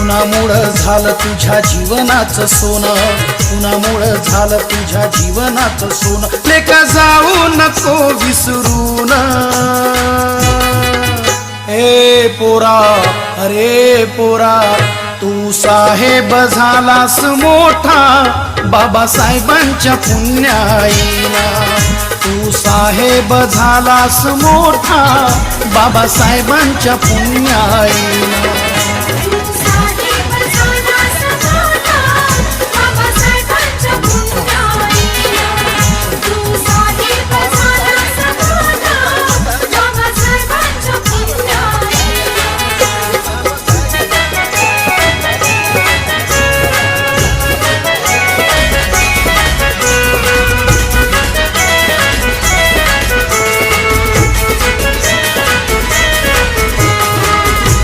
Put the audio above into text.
कुणामुळं झालं तुझ्या जीवनाचं सोनं, कुणामुळं झालं तुझ्या जीवनाचं सोनं. लेका जाऊ नको विसरून. ए पोरा, अरे पोरा, तू साहेब झालास मोठा बाबासाहेबांच्या पुण्याईना. तू साहेब झालास मोठा बाबासाहेबांच्या पुण्याईना.